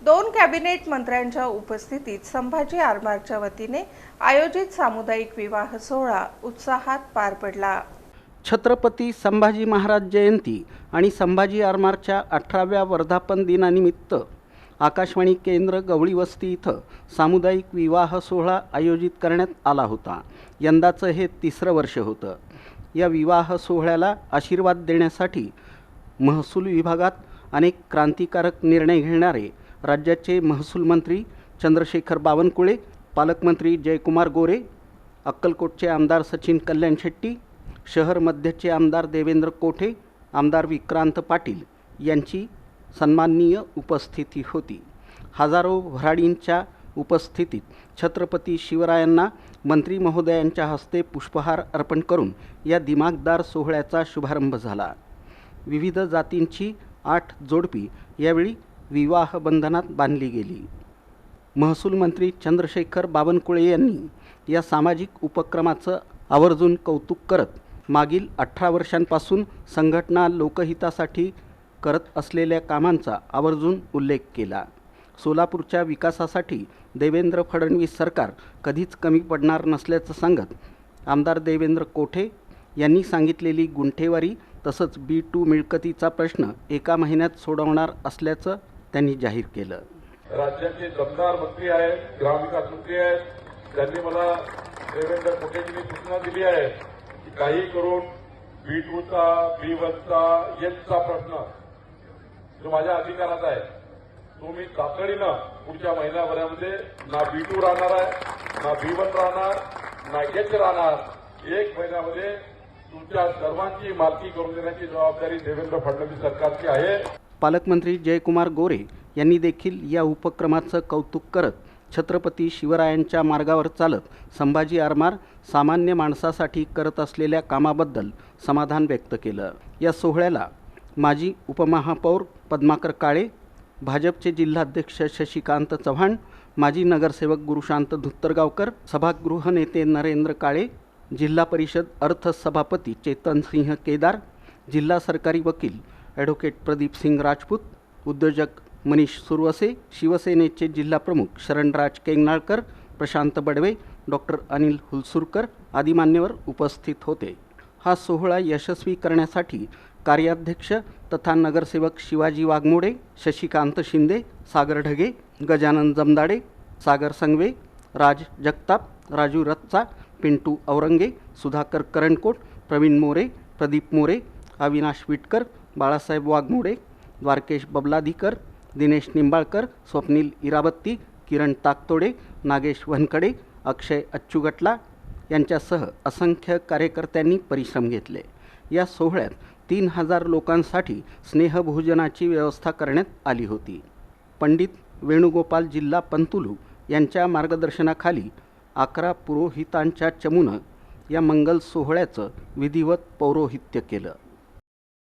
दोन कॅबिनेट मंत्र्यांच्या उपस्थितीत संभाजी आरमारच्या वतीने आयोजित सामुदायिक विवाह सोहळा उत्साहात पार पडला। छत्रपती संभाजी महाराज जयंती आणि संभाजी आरमारच्या 18व्या वर्धापन दिनानिमित्त आकाशवाणी केंद्र गवळी वस्ती इथं सामुदायिक विवाह सोहळा आयोजित करण्यात आला होता। यंदाचं हे तिसरं वर्ष होतं। या विवाह सोहळ्याला आशीर्वाद देण्यासाठी महसूल विभागात अनेक क्रांतिकारक निर्णय घेणारे राज्याचे महसूल मंत्री चंद्रशेखर बावनकुळे, पालकमंत्री जयकुमार गोरे, अक्कलकोटचे आमदार सचिन कल्याण शेट्टी, शहर मध्यचे आमदार देवेंद्र कोठे, आमदार विक्रांत पाटील यांची सन्माननीय उपस्थिती होती। हजारो भराडींच्या उपस्थितीत छत्रपती शिवरायांना मंत्री महोदयांच्या हस्ते पुष्पहार अर्पण करून या दिमागदार सोहळ्याचा शुभारंभ झाला। विविध जातींची 8 जोडपी यावेळी विवाह बंधनात बांधली गेली। महसूल मंत्री चंद्रशेखर बावनकुळे यांनी या सामाजिक उपक्रमाचं आवर्जून कौतुक करत मागील 18 वर्षांपासून संघटना लोकहितासाठी करत असलेल्या कामांचा आवर्जून उल्लेख केला। सोलापूरच्या विकासासाठी देवेंद्र फडणवीस सरकार कधीच कमी पडणार नसल्याचं सांगत आमदार देवेंद्र कोठे यांनी सांगितलेली गुंठेवारी तसंच B2 मिळकतीचा प्रश्न एका महिन्यात सोडवणार असल्याचं त्यांनी जाहीर केलं। राज्याचे दमदार मंत्री आहेत, ग्रामविकास मंत्री आहेत, त्यांनी मला देवेंद्र कोठेजींनी सूचना दिली आहे की काही करून B2चा B1चा येतचा प्रश्न जो माझ्या अधिकारात आहे तो मी तातडीनं पुढच्या महिन्याभरामध्ये ना B2 राहणार आहे, ना B1 राहणार, ना येत राहणार, 1 महिन्यामध्ये तुमच्या सर्वांची मालकी करून देण्याची जबाबदारी देवेंद्र फडणवीस सरकारची आहे। पालकमंत्री जयकुमार गोरे यांनी देखील या उपक्रमाचं कौतुक करत छत्रपती शिवरायांच्या मार्गावर चालत संभाजी आरमार सामान्य माणसासाठी करत असलेल्या कामाबद्दल समाधान व्यक्त केलं। या सोहळ्याला माजी उपमहापौर पद्माकर काळे, भाजपचे जिल्हाध्यक्ष शशिकांत चव्हाण, माजी नगरसेवक गुरुशांत धुत्तरगावकर, सभागृह नेते नरेंद्र काळे, जिल्हा परिषद अर्थ सभापती चेतन सिंह केदार, जिल्हा सरकारी वकील ॲडव्होकेट प्रदीप सिंग राजपूत, उद्योजक मनीष सुरवसे, शिवसेनेचे जिल्हा प्रमुख शरणराज केंगनाळकर, प्रशांत बडवे, डॉक्टर अनिल हुलसुरकर आदी मान्यवर उपस्थित होते। हा सोहळा यशस्वी करण्यासाठी कार्याध्यक्ष तथा नगरसेवक शिवाजी वाघमोडे, शशिकांत शिंदे, सागर ढगे, गजानन जमदाडे, सागर संगवे, राज जगताप, राजू रत्चा, पिंटू औरंगे, सुधाकर करणकोट, प्रवीण मोरे, प्रदीप मोरे, अविनाश विटकर, बाळासाहेब वाघमोडे, द्वारकेश बबलादीकर, दिनेश निंबाळकर, स्वप्नील इराबत्ती, किरण ताकतोडे, नागेश वनकडे, अक्षय अच्चुगटला यांच्यासह असंख्य कार्यकर्त्यांनी परिश्रम घेतले। या सोहळ्यात 3000 लोकांसाठी स्नेहभोजनाची व्यवस्था करण्यात आली होती। पंडित वेणुगोपाल जिल्हा पंतुलू यांच्या मार्गदर्शनाखाली 11 पुरोहितांच्या चमूनं या मंगल सोहळ्याचं विधिवत पौरोहित्य केलं।